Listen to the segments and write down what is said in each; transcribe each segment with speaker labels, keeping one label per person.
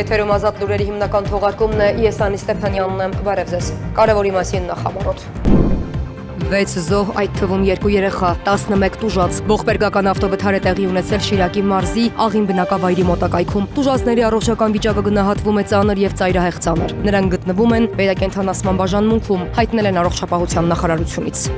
Speaker 1: Եթերում ազատ լուրերի հիմնական թողարկումն է, ես Անի Ստեփանյանն եմ, բարև ձեզ։ Կարևորի մասին նախաբարոտ։ 6 զոհ, այդ թվում 2 երեխա, 11 տուժած։ Ողբերգական ավտովթար է տեղի ունեցել Շիրակի մարզի Աղին բնակավայրի մոտակայքում։ Տուժածների առողջական վիճակը գնահատվում է ծանր եւ ծայրահեղ ծանր։ Նրանք գտնվում են Վերակենդանացման բաժանմունքում, հայտնել են առողջապահության նախարարությունից։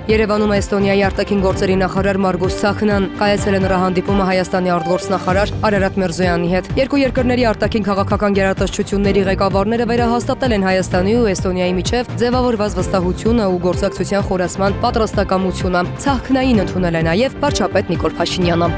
Speaker 1: Երևանում է Էստոնիայի արտաքին գործերի նախարար Մարգոս Ցախնան, կայացել է նրա հանդիպումը Հայաստանի արտգործնախարար Արարատ Միրզոյանի հետ։ Երկու երկրների արտաքին քաղաքական գերատեսչությունների ղեկավարները վերահաստատել են Հայաստանի ու Էստոնիայի միջև ձևավորված վստահությունը ու գործակցության խորացման պատրաստակամությունը։ Ցախնային ընդունել է նաև վարչապետ Նիկոլ Փաշինյանը։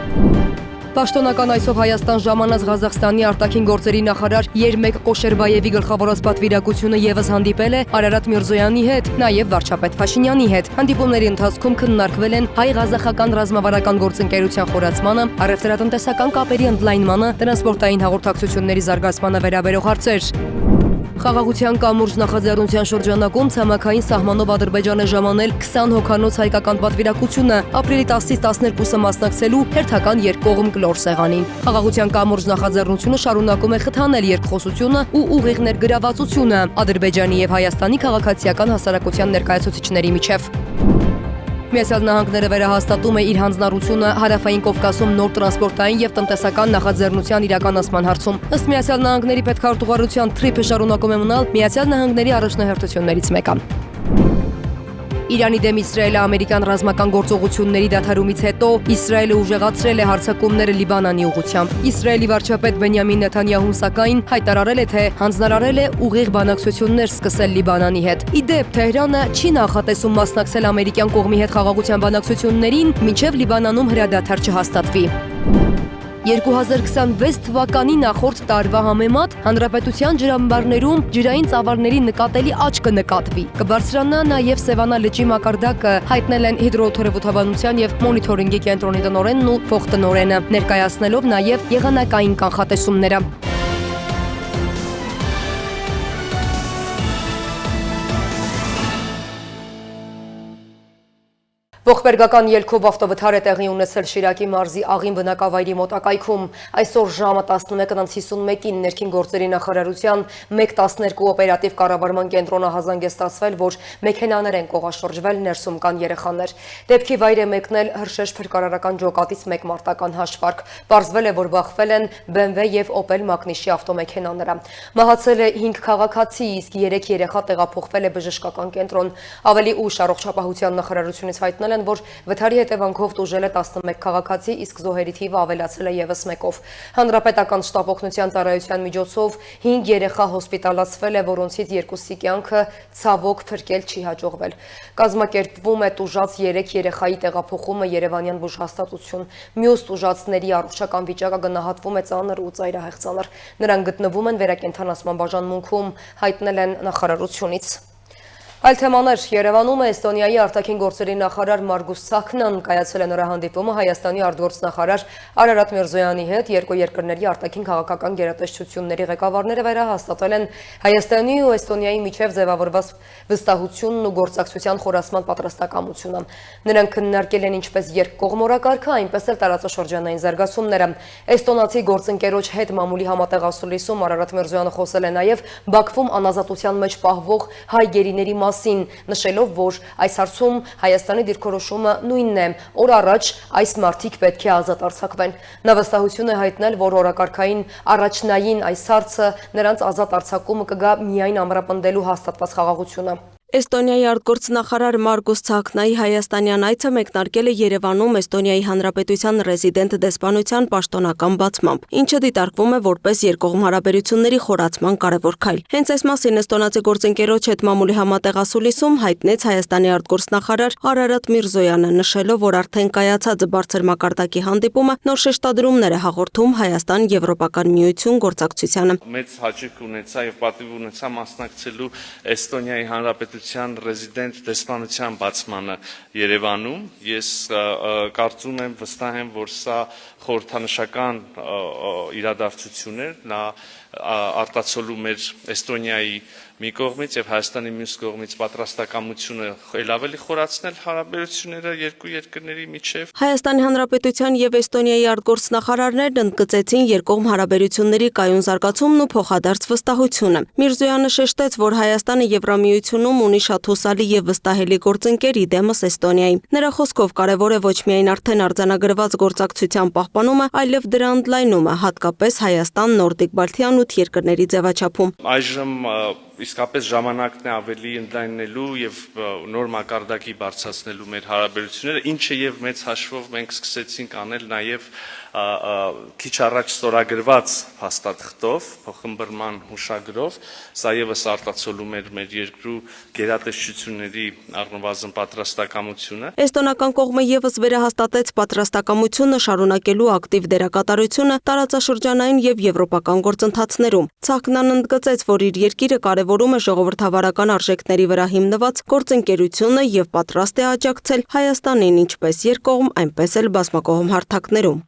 Speaker 1: Պաշտոնական այսով Հայաստան ժամանած Ղազախստանի արտաքին գործերի նախարար Երմեկ Կոշերբայևի գլխավորած պատվիրակությունը եւս հանդիպել է Արարատ Միրզոյանի հետ, նաև վարչապետ Փաշինյանի հետ։ Հանդիպումների ընթացքում քննարկվել են հայ-ղազախական ռազմավարական գործընկերության խորացմանը, առևտրատնտեսական կապերի ընդլայնմանը, տրանսպորտային հաղորդակցությունների զարգացմանը վերաբերող հարցեր։ Խաղաղության կամուրջ նախաձեռնության շրջանակում ցամաքային սահմանով Ադրբեջանը ժամանել 20 հոգանոց հայկական պատվիրակությունը ապրիլի 10-ից 12-ը մասնակցելու հերթական երկկողմ կլոր սեղանին։ Խաղաղության կամուրջ նախաձեռնությունը շարունակում է խթանել երկխոսությունը ու ուղիղ ներգրավվածությունը Ադրբեջանի եւ Հայաստանի քաղաքացիական հասարակության ներկայացուցիչների միջև։ Միացյալ Նահանգները վերահաստատում է իր հանձնառությունը Հարավային Կովկասում նոր տրանսպորտային եւ տնտեսական նախաձեռնության իրականացման հարցում։ Ըստ Միացյալ Նահանգների պետքարտուղարության թրիփը շարունակում է մնալ Միացյալ Նահանգների առաջնահերթություններից մեկը։ Իրանի դեմ Իսրայելը ամերիկյան ռազմական գործողությունների դադարումից հետո Իսրայելը ուժեղացրել է հարձակումները Լիբանանի ուղղությամբ։ Իսրայելի վարչապետ Բենյամին Նեթանյահուն սակայն հայտարարել է, թե հանձնարարել է ուղիղ բանակցություններ սկսել Լիբանանի հետ։ Ի դեպ, Թեհրանը չի նախատեսում մասնակցել ամերիկյան կողմի հետ խաղաղության բանակցություններին, մինչև Լիբանանում հրադադար չհաստատվի։ 2026 թվականի նախորդ տարվա համեմատ հանրապետության ջրամբարներում ջրային ծավալների նկատելի աճ կնկատվի։ Կբարձրանա նաև Սևանա լճի մակարդակը, հայտնել են հիդրոթերապևտաբանության եւ մոնիթորինգի կենտրոնի տնօրենն ու փոխտնօրենը, ներկայացնելով նաև եղանակային կանխատեսումները։ Ողբերգական ելքով ավտովթար է տեղի ունեցել Շիրակի մարզի Աղին բնակավայրի մոտակայքում։ Այսօր ժամը 11:51-ին ներքին գործերի նախարարության 112 օպերատիվ կառավարման կենտրոնը հազանգեստացվել, որ մեքենաներ են կողաշրջվել, ներսում կան երեխաներ։ Դեպքի վայր է մեկնել Հրշեջ փրկարարական ջոկատից 1 մարտական հաշվարկ։ Պարզվել է, որ բախվել են BMW եւ Opel Magnishi ավտոմեքենաները։ Մահացել է 5 քաղաքացի, իսկ 3 երեխա տեղափոխվել է բժշկական կենտրոն։ Ավելի ուշ առողջապահության նախարարությունից հայտնել որ վթարի հետևանքով տուժել է 11 քաղաքացի, իսկ զոհերի թիվը ավելացել է եւս 1-ով։ Հանրապետական շտաբ օգնության ծառայության միջոցով 5 երեխա հոսպիտալացվել է, որոնցից 2-ի կյանքը ցավոք փրկել չի հաջողվել։ Կազմակերպվում է տուժած 3 երեխայի տեղափոխումը Երևանյան բուժհաստատություն։ Մյուս տուժածների առողջական վիճակը գնահատվում է ծանր ու ծայրահեղ ծանր։ Նրանք գտնվում են Վերակենդանացման բաժանմունքում, հայտնել են նախարարությունից։ Այլ թեմաներ, Երևանում է Էստոնիայի արտաքին գործերի նախարար Մարգոս Ցախնան, կայացել է նրա հանդիպումը Հայաստանի արտգործնախարար Արարատ Միրզոյանի հետ, երկու երկրների արտաքին քաղաքական գերատեսչությունների ղեկավարները վերահաստատել են Հայաստանի ու Էստոնիայի միջև ձևավորված վստահությունն ու գործակցության խորացման պատրաստակամությունը։ Նրանք քննարկել են ինչպես երկկողմ օրակարգը, այնպես էլ տարածաշրջանային զարգացումները։ Էստոնացի գործընկերոջ հետ մամուլի համատեղասուլիսում Արարատ Միրզոյանը խոսել է նաև Բաքվում անազատության մեջ պահվող հայ գերիների մասին, նշելով, որ այս հարցում Հայաստանի դիրքորոշումը նույնն է, օր առաջ այս մարդիկ պետք է ազատ արձակվեն։ Նա վստահություն է հայտնել, որ օրակարգային առաջնային այս հարցը նրանց ազատ արձակումը կգա միայն ամրապնդելու հաստատված խաղաղությունը։
Speaker 2: Էստոնիայի արտգործնախարար Մարգոս Ցախնայի հայաստանյան այցը մեկնարկել է Երևանում Էստոնիայի Հանրապետության ռեզիդենտ դեսպանության պաշտոնական բացմամբ, ինչը դիտարկվում է որպես երկկողմ հարաբերությունների խորացման կարևոր քայլ։ Հենց այս մասին էստոնացի գործընկերոջ հետ մամուլի համատեղասուլիսում հայտնեց Հայաստանի արտգործնախարար Արարատ Միրզոյանը, նշելով, որ արդեն կայացած բարձր մակարդակի հանդիպումը նոր շեշտադրումներ է հաղորդում Հայաստան-Եվրոպական միություն գործակցությանը։
Speaker 3: Մեծ հաճույք ունեցա եւ պատիվ ունեցա մասնակցելու Էստոնիայի Հանրապետության Հանրապետության ռեզիդենտ դեսպանության բացմանը Երևանում։ Ես կարծում եմ, վստահ եմ, որ սա խորհրդանշական իրադարձություն էր, նա արտացոլում էր Էստոնիայի մի կողմից եւ Հայաստանի մյուս կողմից պատրաստակամությունը ել ավելի խորացնել հարաբերությունները երկու երկրների միջև։
Speaker 2: Հայաստանի Հանրապետության եւ Էստոնիայի արտգործնախարարներն ընդգծեցին երկկողմ հարաբերությունների կայուն զարգացումն ու փոխադարձ վստահությունը։ Միրզոյանը շեշտեց, որ Հայաստանը Եվրամիությունում ունի շատ հուսալի եւ վստահելի գործընկեր իդեմս Էստոնիայի։ Նրա խոսքով կարևոր է ոչ միայն արդեն արձանագրված գործակցության պահպանումը, այլև դրա ընդլայնումը, հատկապես Հայաստան-Նորդիկ Բալթյան 8 երկրների ձևաչափում։
Speaker 3: Այժմ իսկապես ժամանակն է ավելի ընդլայնելու եւ նոր մակարդակի բարձրացնելու մեր հարաբերությունները, ինչը եւ մեծ հաշվով մենք սկսեցինք անել նաեւ քիչ առաջ ստորագրված հաստատղթով, փոխըմբռնման հուշագրով, սա եւս արտացոլում էր մեր երկրու գերատեսչությունների առնվազն պատրաստակամությունը։
Speaker 2: Էստոնական կողմը եւս վերահաստատեց պատրաստակամությունը շարունակելու ակտիվ դերակատարությունը տարածաշրջանային եւ եվրոպական գործընթացներում։ Ցակնան ընդգծեց, որ իր երկիրը կարևորում է ժողովրդավարական արժեքների վրա հիմնված գործընկերությունը եւ պատրաստ է աջակցել Հայաստանին ինչպես երկկողմ, այնպես էլ բազմակողմ հարթակներում։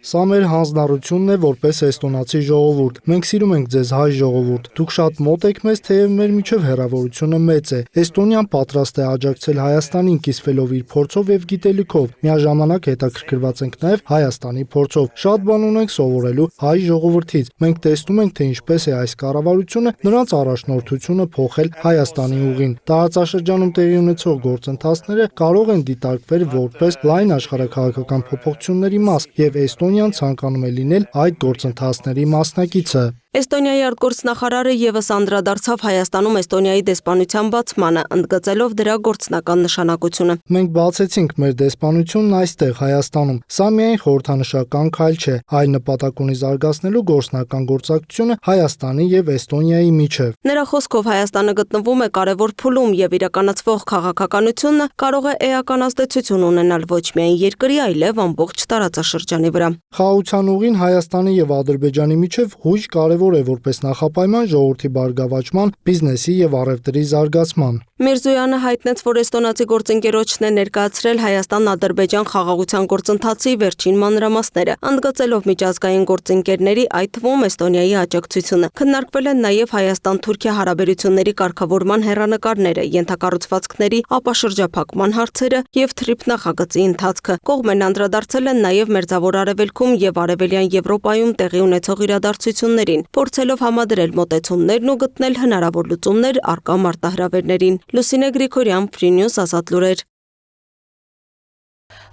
Speaker 4: Սա մեր հանձնառությունն է որպես էստոնացի ժողովուրդ։ Մենք սիրում ենք ձեզ հայ ժողովուրդ։ Դուք շատ մոտ եք մեզ, թեև մեր միջև հեռավորությունը մեծ է։ Էստոնիան պատրաստ է աջակցել Հայաստանին կիսվելով իր փորձով եւ գիտելիքով։ Միաժամանակ հետաքրքրված ենք նաեւ Հայաստանի փորձով։ Շատ բան ունենք սովորելու հայ ժողովրդից։ Մենք տեսնում ենք, թե ինչպես է այս կառավարությունը նրանց առաջնորդությունը փոխել Հայաստանի ուղին։ Տարածաշրջանում տեղի ունեցող գործընթացները կարող են դիտարկվել որպես լայն աշխարհաքաղաքական փոփոխությունների մաս եւ Էստոնիան ցանկանում է լինել այդ գործընթացների մասնակիցը։
Speaker 2: Էստոնիայի արտգործնախարարը եւս անդրադարձավ Հայաստանում Էստոնիայի դեսպանության բացմանը, ընդգծելով դրա գործնական նշանակությունը։
Speaker 4: Մենք բացեցինք մեր դեսպանությունն այստեղ Հայաստանում։ Սա միայն խորհրդանշական քայլ չէ, այլ նպատակ ունի զարգացնելու գործնական գործակցությունը Հայաստանի եւ Էստոնիայի միջև։
Speaker 2: Նրա խոսքով Հայաստանը գտնվում է կարևոր փուլում եւ իրականացվող քաղաքականությունը կարող է էական ազդեցություն ունենալ ոչ միայն երկրի, այլև ամբողջ տարածաշրջանի վրա։
Speaker 4: Խաղաղության ուղին Հայաստանի եւ Ադրբեջանի միջև հույժ կարևոր է որպես նախապայման ժողովրդի բարգավաճման, բիզնեսի եւ առևտրի զարգացման։
Speaker 2: Միրզոյանը հայտնեց, որ էստոնացի գործընկերոջն է ներկայացրել Հայաստան-Ադրբեջան խաղաղության գործընթացի վերջին մանրամասները, ընդգծելով միջազգային գործընկերների, այդ թվում Էստոնիայի աջակցությունը։ Քննարկվել են նաև Հայաստան-Թուրքիա հարաբերությունների կարգավորման հեռանկարները, ենթակառուցվածքների ապաշրջափակման հարցերը եւ թրիփ նախագծի ընթացքը։ Կողմերն անդրադարձել են նաև Մերձավոր Արևելքում եւ Արևելյան Եվրոպայում տեղի ունեցող իրադարձություններին, փորձելով համադրել մոտեցումներն ու գտնել հնարավոր լուծումներ առկա մարտահրավերներին։ Լուսինե Գրիգորյան, Free News, Ազատ լուրեր։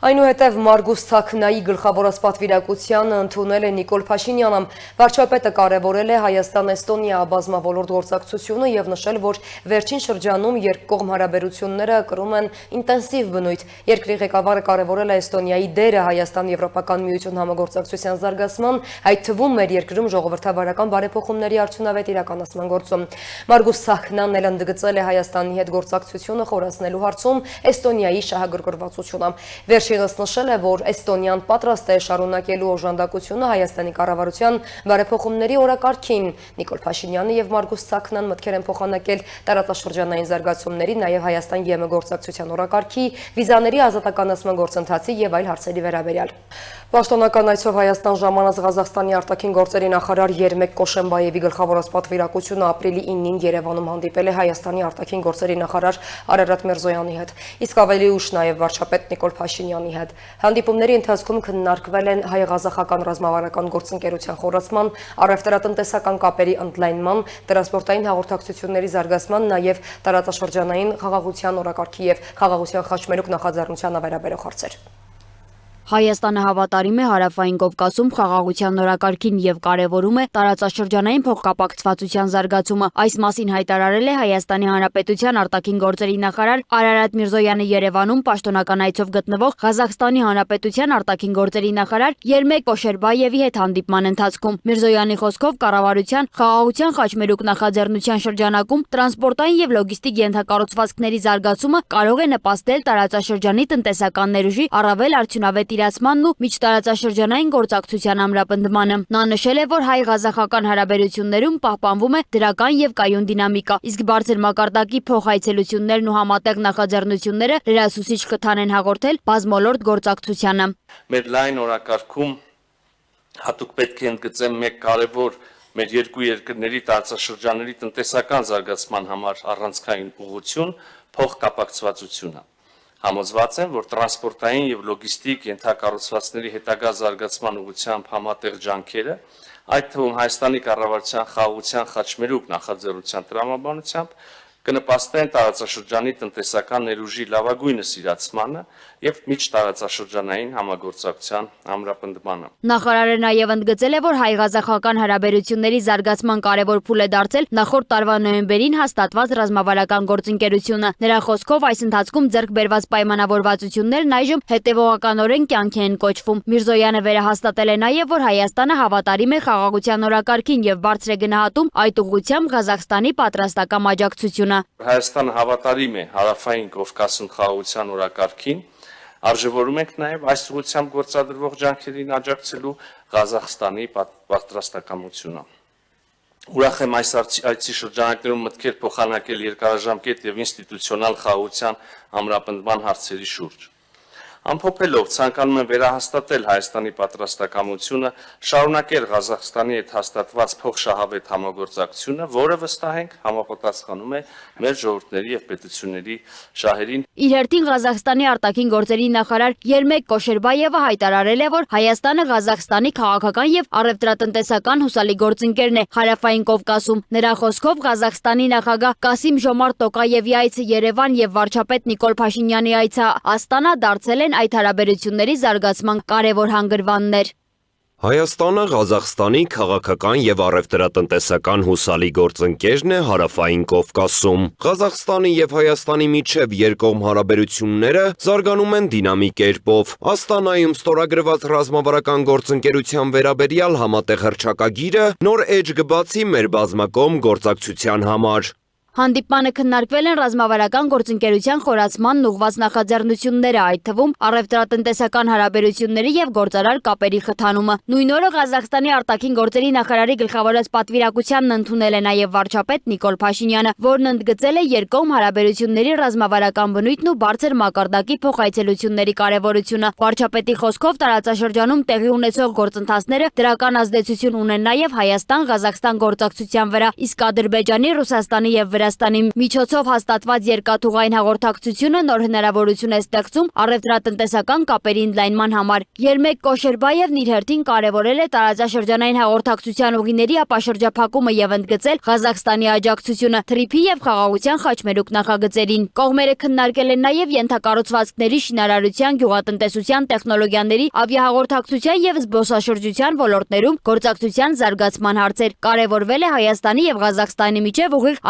Speaker 1: Այնուհետև Մարգուս Ցակնայի գլխավորած պատվիրակությանը ընդունել է Նիկոլ Փաշինյանը։ Վարչապետը կարևորել է Հայաստան-Էստոնիա բազմավոլորտ գործակցությունը եւ նշել, որ վերջին շրջանում երկկողմ հարաբերությունները կրում են ինտենսիվ բնույթ։ Երկրի ղեկավարը կարևորել է Էստոնիայի դերը Հայաստան-Եվրոպական միություն համագործակցության զարգացման, այդ թվում մեր երկրում ժողովրդավարական բարեփոխումների արդյունավետ իրականացման գործում։ Մարգուս Ցակնան էլ ընդգծել է Հայաստանի հետ գործակցությունը խորացնելու հարցում Էստոնիայի շահագրգռվածությունը։ Վերջինս նշել է, որ Էստոնիան պատրաստ է շարունակելու օժանդակությունը Հայաստանի կառավարության բարեփոխումների օրակարգին։ Նիկոլ Փաշինյանը եւ Մարգուս Ցակնան մտքեր են փոխանակել տարածաշրջանային զարգացումների, նաեւ Հայաստան-ԵՄ գործակցության օրակարգի, վիզաների ազատականացման գործընթացի եւ այլ հարցերի վերաբերյալ։ Պաշտոնական այցով Հայաստան ժամանած Ղազախստանի արտաքին գործերի նախարար Երմեկ Կոշենբաևի գլխավորած պատվիրակությունը ապրիլի 9-ին Երևանում հանդիպել է Հայաստանի արտաքին գործերի նախարար Արարատ Միրզոյանի հետ, իսկ ավելի ուշ նաեւ վարչապետ Նիկոլ Փաշինյանի հետ։ Հանդիպումների ընթացքում քննարկվել են հայ-ղազախական ռազմավարական գործընկերության խորացման, առևտրատնտեսական կապերի ընդլայնման, տրանսպորտային հաղորդակցությունների զարգացման, նաեւ տարածաշրջանային խաղաղության օրակարգի եւ խաղաղության խաչմերուկ նախաձեռնությանը վերաբերող հարցեր։
Speaker 5: Հայաստանը հավատարիմ է Հարավային Կովկասում խաղաղության օրակարգին եւ կարեւորում է տարածաշրջանային փոխկապակցվածության զարգացումը։ Այս մասին հայտարարել է Հայաստանի Հանրապետության արտաքին գործերի նախարար Արարատ Միրզոյանը Երևանում պաշտոնական այցով գտնվող Ղազախստանի Հանրապետության արտաքին գործերի նախարար Երմեկ Կոշենբաևի հետ հանդիպման ընթացքում։ Միրզոյանի խոսքով կառավարության խաղաղության խաչմերուկ նախաձեռնության շրջանակում տրանսպորտային եւ լոգիստիկ ենթակառուցվածքների զարգացումը կարող է նպաստել տարածաշրջանի տնտեսական ներուժի առավել արդյունավետ պատկերացմանն ու միջտարածաշրջանային գործակցության ամրապնդմանը։ Նա նշել է, որ հայ-ղազախական հարաբերություններում պահպանվում է դրական եւ կայուն դինամիկա, իսկ բարձր մակարդակի փոխայցելություններն ու համատեղ նախաձեռնությունները լրացուցիչ կթան են հաղորդել բազմոլորտ գործակցությանը։
Speaker 3: Մեր լայն օրակարգում հատուկ պետք է ընդգծեմ մեկ կարևոր մեր երկու երկրների տարածաշրջանների տնտեսական զարգացման համար առանցքային ուղղություն փոխկապակցվածությունը։ Համոզված եմ, որ տրանսպորտային եւ լոգիստիկ ենթակառուցվածքների հետագա զարգացման ուղղությամբ համատեղ ջանքերը, այդ թվում Հայաստանի կառավարության խաղաղության խաչմերուկ նախաձեռնության տրամաբանությամբ կնպաստեն տարածաշրջանի տնտեսական ներուժի լավագույնս իրացմանը եւ միջտարածաշրջանային համագործակցության ամրապնդմանը։
Speaker 5: Նախարարը նաև ընդգծել է, որ հայ-ղազախական հարաբերությունների զարգացման կարևոր փուլ է դարձել նախորդ տարվա նոյեմբերին հաստատված ռազմավարական գործընկերությունը։ Նրա խոսքով այս ընթացքում ձեռք բերված պայմանավորվածություններն այժմ հետևողականորեն կյանքի են կոչվում։ Միրզոյանը վերահաստատել է նաև, որ Հայաստանը հավատարիմ է խաղաղության օրակարգին եւ բարձր է գնահատում այդ ուղղությամբ Ղազախստանի պատրաստական աջակցությունը։
Speaker 3: Հայաստանը հավատարիմ է Հարավային Կովկասում խաղաղության օրակարգին, արժևորում ենք նաև այս ուղղությամբ գործադրվող ջանքերին աջակցելու Ղազախստանի պատրաստակամությունը։ Ուրախ եմ այս այցի շրջանակներում մտքեր փոխանակել երկարաժամկետ եւ ինստիտուցիոնալ խաղաղության ամրապնդման հարցերի շուրջ։ Ամփոփելով ցանկանում եմ վերահաստատել Հայաստանի պատրաստակամությունը շարունակել Ղազախստանի հետ հաստատված փոխշահավետ համագործակցությունը, որը վստահ ենք համապատասխանում է մեր ժողովուրդների եւ պետությունների շահերին։
Speaker 5: Իր հերթին Ղազախստանի արտաքին գործերի նախարար Երմեք Կոշերբայևը հայտարարել է, որ Հայաստանը Ղազախստանի քաղաքական եւ առևտրատնտեսական հուսալի գործընկերն է Հարավային Կովկասում։ Նրա խոսքով Ղազախստանի նախագահ Կասիմ Ժոմարտ Տոկաևի այցը Երևան եւ վարչապետ Նիկոլ Փաշինյանի այցը Աստանա դարձել են այդ հարաբերությունների զարգացման կարևոր հանգրվաններ։
Speaker 6: Հայաստանը Ղազախստանի քաղաքական եւ առևտրատնտեսական հուսալի գործընկերն է Հարավային Կովկասում։ Ղազախստանի եւ Հայաստանի միջև երկկողմ հարաբերությունները զարգանում են դինամիկ կերպով։ Աստանայում ստորագրված ռազմավարական գործընկերության վերաբերյալ համատեղ հռչակագիրը նոր էջ կբացի մեր բազմակողմ գործակցության համար։
Speaker 5: Հանդիպմանը քննարկվել են ռազմավարական գործընկերության խորացմանն ուղղված նախաձեռնությունները, այդ թվում առևտրատնտեսական հարաբերությունների եւ գործարար կապերի խթանումը։ Նույն օրը Ղազախստանի արտաքին գործերի նախարարի գլխավորած պատվիրակությանն ընդունել է նաեւ վարչապետ Նիկոլ Փաշինյանը, որն ընդգծել է երկկողմ հարաբերությունների ռազմավարական բնույթն ու բարձր մակարդակի փոխայցելությունների կարեւորությունը։ Վարչապետի խոսքով տարածաշրջանում տեղի ունեցող գործընթացները դրական ազդեցություն ունեն նաեւ Հայաստան-Ղազախստան գործակցության վրա, իսկ Ադրբեջանի, Ռուսաստանի եւ Վրաստանի միջոցով հաստատված երկաթուղային հաղորդակցությունը նոր հնարավորություն է ստեղծում առևտրատնտեսական կապերի ընդլայնման համար։ Երմեք Կոշերբայևն իր հերթին կարևորել է տարածաշրջանային հաղորդակցության ուղիների ապաշրջափակումը եւ ընդգծել Ղազախստանի աջակցությունը թրիփի եւ խաղաղության խաչմերուկ նախագծերին։ Կողմերը քննարկել են նաեւ ենթակառուցվածքների շինարարության, գյուղատնտեսության, տեխնոլոգիաների, ավիահաղորդակցության եւ զբոսաշրջության ոլորտներում գործակցության զարգացման հարցեր։ Կարևորվել է Հայաստանի եւ Ղազախստանի միջև ուղիղ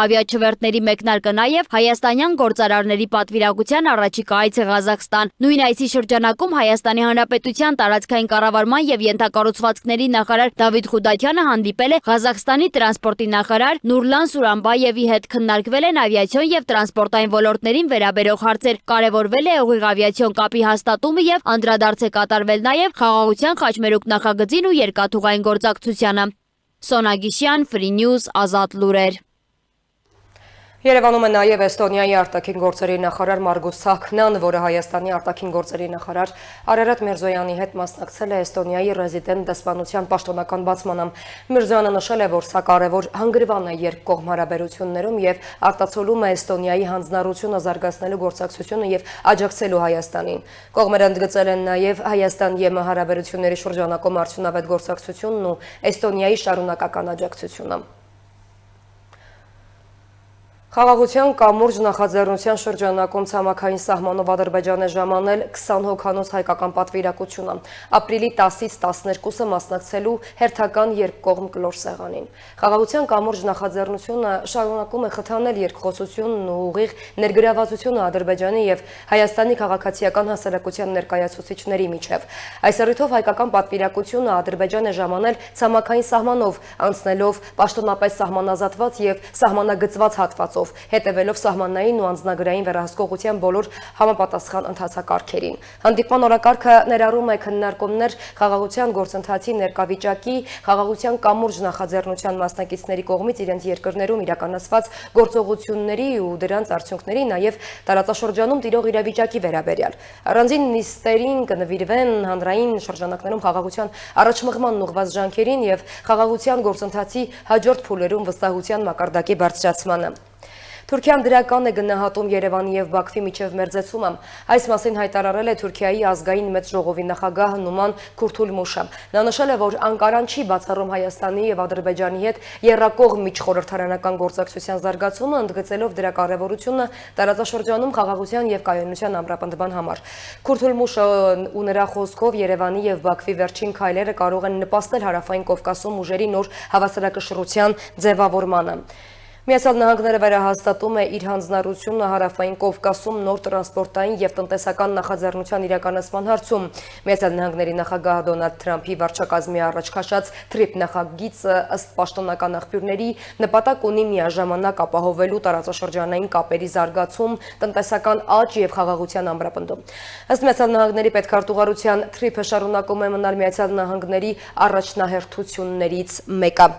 Speaker 5: ավիաչվերթների մեկնարկը նաև հայաստանյան գործարարների պատվիրակության առաջիկա այցը Ղազախստան։ Նույն այցի շրջանակում Հայաստանի Հանրապետության տարածքային կառավարման եւ ենթակառուցվածքների նախարար Դավիթ Խուդաչյանը հանդիպել է Ղազախստանի տրանսպորտի նախարար Նուրլան Սուրանբայևի հետ, քննարկվել են ավիացիոն եւ տրանսպորտային ոլորտներին վերաբերող հարցեր։ Կարևորվել է ուղիղ ավիացիոն կապի հաստատումը եւ անդրադարձ է կատարվել նաև խաղաղության խաչմերուկ նախագծին ու երկաթուղային գործակցությանը։ Սոնա Գիշյան, Free News, Ազատ լուրեր։
Speaker 1: Երևանում է նաև Էստոնիայի արտաքին գործերի նախարար Մարգոս Ցախնան, որը Հայաստանի արտաքին գործերի նախարար Արարատ Միրզոյանի հետ մասնակցել է Էստոնիայի ռեզիդենտ դեսպանության պաշտոնական բացմանը։ Միրզոյանը նշել է, որ սա կարևոր հանգրվան է երկկողմ հարաբերություններում եւ արտացոլում է Էստոնիայի հանձնառությունը զարգացնելու գործակցությունը եւ աջակցելու Հայաստանին։ Կողմերը ընդգծել են նաև Հայաստան-ԵՄ հարաբերությունների շրջանակում արդյունավետ գործակցությունն ու Էստոնիայի շարունակական աջակցությունը։ Խաղաղության կամուրջ նախաձեռնության շրջանակում ցամաքային սահմանով Ադրբեջանը ժամանել 20 հոգանոց հայկական պատվիրակությունը։ Ապրիլի 10-ից 12-ը մասնակցելու հերթական երկկողմ կլոր սեղանին։ Խաղաղության կամուրջ նախաձեռնությունը շարունակում է խթանել երկխոսությունն ու ուղիղ ներգրավվածությունը Ադրբեջանի եւ Հայաստանի քաղաքացիական հասարակության ներկայացուցիչների միջև։ Այս առիթով հայկական պատվիրակությունը Ադրբեջան է ժամանել ցամաքային սահմանով, անցնելով պաշտոնապես սահմանազատված եւ սահմանագծված հատվածով։ իմաստով, հետևելով սահմանային ու անձնագրային վերահսկողության բոլոր համապատասխան ընթացակարգերին։ Հանդիպման օրակարգը ներառում է քննարկումներ խաղաղության գործընթացի ներկայվիճակի, խաղաղության կամուրջ նախաձեռնության մասնակիցների կողմից իրենց երկրներում իրականացված գործողությունների ու դրանց արդյունքների, նաև տարածաշրջանում տիրող իրավիճակի վերաբերյալ։ Առանձին նիստերին կնվիրվեն հանրային շրջանակներում խաղաղության առաջմղման ուղղված ջանքերին եւ խաղաղության գործընթացի հաջորդ փուլերում վստահության մակարդակի բարձրացմանը։ Թուրքիան դրական է գնահատում Երևանի եւ Բաքվի միջև մերձեցումը։ Այս մասին հայտարարել է Թուրքիայի ազգային մեծ ժողովի նախագահ Նուման Քուրթուլմուշը։ Նա նշել է, որ Անկարան չի բացառում Հայաստանի եւ Ադրբեջանի հետ եռակողմ միջխորհրդարանական գործակցության զարգացումը, ընդգծելով դրա կարեւորությունը տարածաշրջանում խաղաղության եւ կայունության ամրապնդման համար։ Քուրթուլմուշը ու նրա խոսքով Երևանի եւ Բաքվի վերջին քայլերը կարող են նպաստել Հարավային Կովկասում ուժերի նոր հավասարակշռության ձևավորմանը։ Միացյալ Նահանգները վերահաստատում է իր հանձնառությունը Հարավային Կովկասում նոր տրանսպորտային եւ տնտեսական նախաձեռնության իրականացման հարցում։ Միացյալ Նահանգների նախագահ Դոնալդ Թրամփի վարչակազմի առաջ քաշած TRIP նախագիծը ըստ պաշտոնական աղբյուրների նպատակ ունի միաժամանակ ապահովելու տարածաշրջանային կապերի զարգացում, տնտեսական աճ եւ խաղաղության ամրապնդում։ Ըստ Միացյալ Նահանգների պետքարտուղարության TRIP-ը շարունակում է մնալ Միացյալ Նահանգների առաջնահերթություններից մեկը։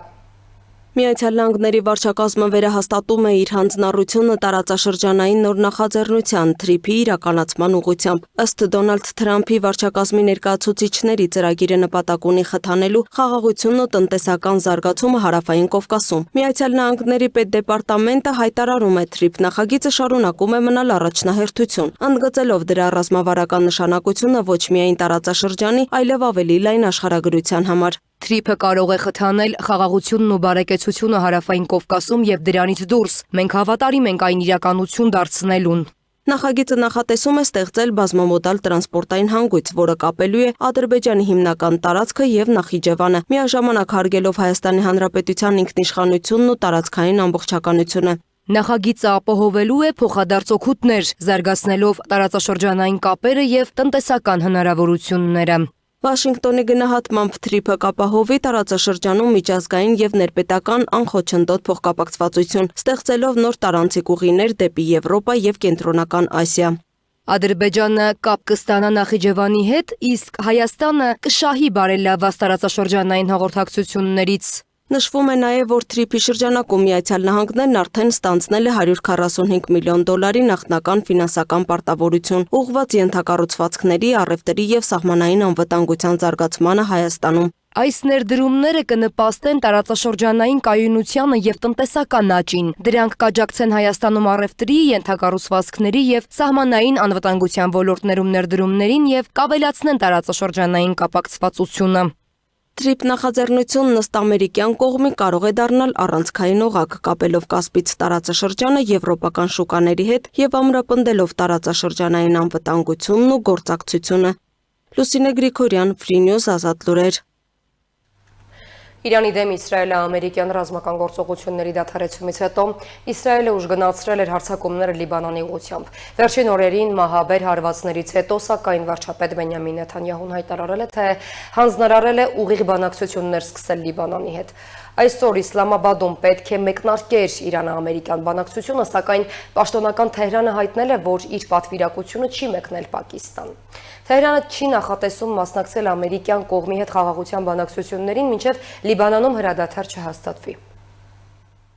Speaker 2: Միացյալ Նահանգների վարչակազմը վերահաստատում է իր հանձնառությունը տարածաշրջանային նոր նախաձեռնության TRIP-ի իրականացման ուղղությամբ։ Ըստ Դոնալդ Թրամփի վարչակազմի ներկայացուցիչների ծրագիրը նպատակ ունի խթանելու խաղաղությունն ու տնտեսական զարգացումը Հարավային Կովկասում։ Միացյալ Նահանգների պետդեպարտամենտը հայտարարում է TRIP նախագիծը շարունակում է մնալ առաջնահերթություն, ընդգծելով դրա ռազմավարական նշանակությունը ոչ միայն տարածաշրջանի, այլև ավելի լայն աշխարհագրության համար։
Speaker 1: TRIP-ը կարող է խթանել խաղաղությունն ու բարեկեցությունը Հարավային Կովկասում եւ դրանից դուրս։ Մենք հավատարիմ ենք այն իրականություն դարձնելուն։
Speaker 2: Նախագիծը նախատեսում է ստեղծել բազմամոդալ տրանսպորտային հանգույց, որը կապելու է Ադրբեջանի հիմնական տարածքը եւ Նախիջևանը, միաժամանակ հարգելով Հայաստանի Հանրապետության ինքնիշխանությունն ու տարածքային ամբողջականությունը։
Speaker 1: Նախագիծը ապահովելու է փոխադարձ օգուտներ, զարգացնելով տարածաշրջանային կապերը եւ տնտեսական հնարավորությունները։
Speaker 2: Վաշինգտոնի գնահատմամբ TRIP-ը կապահովի տարածաշրջանում միջազգային եւ ներպետական անխոչնդոտ փոխկապակցվածություն, ստեղծելով նոր տարանցիկ ուղիներ դեպի Եվրոպա եւ Կենտրոնական Ասիա։
Speaker 1: Ադրբեջանը կապ կստանա Նախիջևանի հետ, իսկ Հայաստանը կշահի բարելավված տարածաշրջանային հաղորդակցություններից։
Speaker 2: Նշվում է նաև, որ TRIP-ի շրջանակում Միացյալ Նահանգներն արդեն ստանձնել է $145 միլիոն նախնական ֆինանսական պարտավորություն, ուղղված ենթակառուցվածքների, առևտրի եւ սահմանային անվտանգության զարգացմանը Հայաստանում։
Speaker 1: Այս ներդրումները կնպաստեն տարածաշրջանային կայունությանը եւ տնտեսական աճին։ Դրանք կաջակցեն Հայաստանում առևտրի, ենթակառուցվածքների եւ սահմանային անվտանգության ոլորտներում ներդրումներին եւ կավելացնեն տարածաշրջանային կապակցվածությունը։
Speaker 2: TRIP նախաձեռնությունն ըստ ամերիկյան կողմի կարող է դառնալ առանցքային օղակ, կապելով Կասպից տարածաշրջանը եվրոպական շուկաների հետ եւ ամրապնդելով տարածաշրջանային անվտանգությունն ու գործակցությունը։ Լուսինե Գրիգորյան, Free News, Ազատ լուրեր։
Speaker 1: Իրանի դեմ Իսրայելը ամերիկյան ռազմական գործողությունների դադարեցումից հետո Իսրայելը ուժգնացրել էր հարձակումները Լիբանանի ուղղությամբ։ Վերջին օրերին մահաբեր հարվածներից հետո սակայն վարչապետ Բենյամին Նեթանյահուն հայտարարել է, թե հանձնարարել է ուղիղ բանակցություններ սկսել Լիբանանի հետ։ Այսօր Իսլամաբադում պետք է մեկնարկեր Իրանը-ամերիկյան բանակցությունը, սակայն պաշտոնական Թեհրանը հայտնել է, որ իր պատվիրակությունը չի մեկնել Պակիստան։ Թեհրանը չի նախատեսում մասնակցել ամերիկյան կողմի հետ խաղաղության բանակցություններին, մինչև Լիբանանում հրադադար չհաստատվի։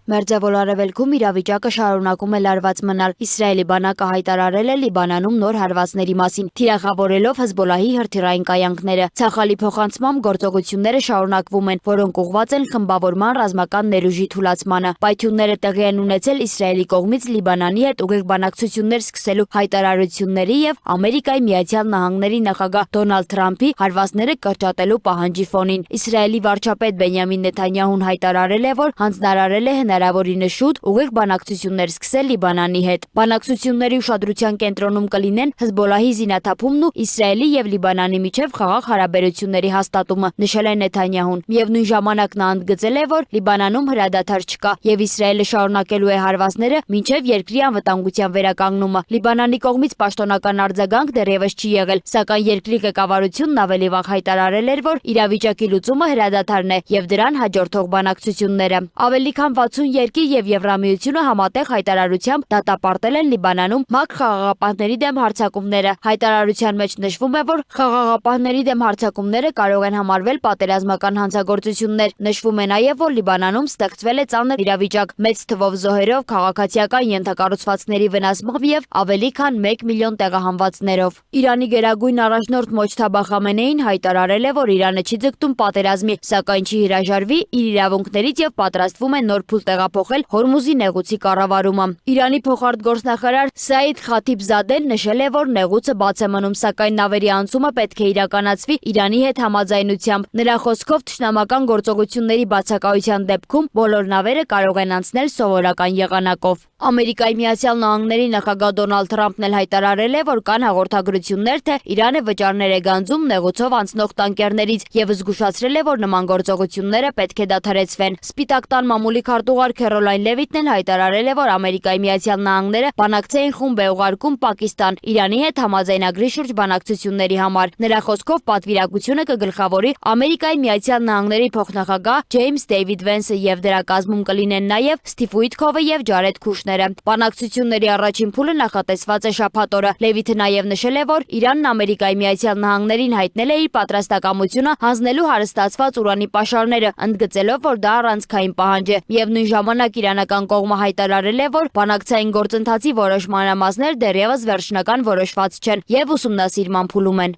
Speaker 5: Մերձավոր Արևելքում իրավիճակը շարունակում է լարված մնալ։ Իսրայելի բանակը հայտարարել է Լիբանանում նոր հարվածների մասին, թիրախավորելով Հեզբոլահի հրթիռային կայանքները։ Ցախալի փոխանցմամբ գործողությունները շարունակվում են, որոնք ուղղված են խմբավորման ռազմական ներուժի թուլացմանը։ Պայթյունները տեղի են ունեցել Իսրայելի կողմից Լիբանանի հետ ուղիղ բանակցություններ սկսելու հայտարարությունների եւ Ամերիկայի Միացյալ Նահանգների նախագահ Դոնալդ Թրամփի հարվածները կրճատելու պահանջի ֆոնին։ Իսրայելի վարչապետ Բենյամին Նեթանյահուն հայտարարել է, որ հանձնարարել է հնարավորինս շուտ ուղիղ բանակցություններ սկսել Լիբանանի հետ։ Բանակցությունների ուշադրության կենտրոնում կլինեն Հեզբոլահի զինաթափումն ու Իսրայելի եւ Լիբանանի միջև խաղաղ հարաբերությունների հաստատումը, նշել է Նեթանյահուն։ Միևնույն ժամանակ նա ընդգծել է, որ Լիբանանում հրադադար չկա եւ Իսրայելը շարունակելու է հարվածները մինչեւ երկրի անվտանգության վերականգնումը։ Լիբանանի կողմից պաշտոնական արձագանք դեռևս չի եղել, սակայն երկրի ղեկավարությունն ավելի վաղ հայտարարել էր, որ իրավիճակի լուծումը հրադադարն է եւ դրան հաջորդող բանակցությունները։ Ավելի քան 60 30 երկիր եւ Եվրամիությունը համատեղ հայտարարությամբ դատապարտել են Լիբանանում ՄԱԿ խաղաղապահների դեմ հարձակումները։ Հայտարարության մեջ նշվում է, որ խաղաղապահների դեմ հարձակումները կարող են համարվել պատերազմական հանցագործություններ։ Նշվում է նաեւ, որ Լիբանանում ստեղծվել է ծանր իրավիճակ, մեծ թվով զոհերով, քաղաքացիական ենթակառուցվածքների վնասմամբ եւ ավելի քան 1 միլիոն տեղահանվածներով։ Իրանի գերագույն առաջնորդ Մոջթաբա Խամենեին հայտարարել է, որ Իրանը չի ձգտում պատերազմի, սակայն չի հրաժարվի իր իրավունքներից եւ պատրաստվում է նոր փուլ տեղափոխել Հորմուզի նեղուցի կառավարումը։ Իրանի փոխարտգործնախարար Սաիդ Խաթիբզադեն նշել է, որ նեղուցը բաց է մնում, սակայն նավերի անցումը պետք է իրականացվի Իրանի հետ համաձայնությամբ։ Նրա խոսքով թշնամական գործողությունների բացակայության դեպքում բոլոր նավերը կարող են անցնել սովորական եղանակով։ Ամերիկայի Միացյալ Նահանգների նախագահ Դոնալդ Թրամփն էլ հայտարարել է, որ կան հաղորդագրություններ, թե Իրանը վճարներ է գանձում նեղուցով անցնող տանկերներից եւ զգուշացրել է, որ նման գործողությունները պետք է դադարեցվեն։ Սպիտակ տան մամուլի քարտուղար Քերոլայն Լևիթն էլ հայտարարել է, որ Ամերիկայի Միացյալ Նահանգները բանակցային խումբ է ուղարկում Պակիստան Իրանի հետ համաձայնագրի շուրջ բանակցությունների համար։ Նրա խոսքով պատվիրակությունը կգլխավորի Ամերիկայի Միացյալ Նահանգների փոխնախագահ Ջեյմս Դեյվիդ Վենսը եւ դրա կազմում կլինեն նաեւ Սթիվ Ուիթքովը եւ Ջարեդ Քուշները։ Բանակցությունների առաջին փուլը նախատեսված է շաբաթ օրը։ Լևիթը նաեւ նշել է, որ Իրանն Ամերիկայի Միացյալ Նահանգներին հայտնել է իր պատրաստակամությունը հանձնելու հարստացված ուրանի պաշարները, ընդգծելով, որ դա առանցքային պահանջ է։ Միևնույն ժամանակ իրանական կողմը հայտարարել է, որ բանակցային գործընթացի որոշ մանրամասներ դեռևս վերջնական որոշված չեն եւ ուսումնասիրման փուլում են։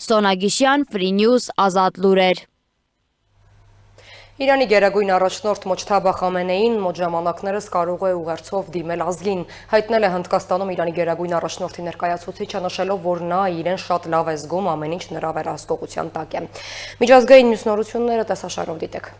Speaker 5: Սոնա Գիշյան, Free News, Ազատ լուրեր։
Speaker 1: Իրանի գերագույն առաջնորդ Մոջթաբա Խամենեին մոտ ժամանակներս կարող է ուղերձով դիմել ազգին։ Հայտնել է Հնդկաստանում Իրանի գերագույն առաջնորդի ներկայացուցիչը, նշելով, որ նա իրեն շատ լավ է զգում, ամեն ինչ նրա վերահսկողության տակ է։ Միջազգային մյուս նորությունները տեսաշարով դիտեք։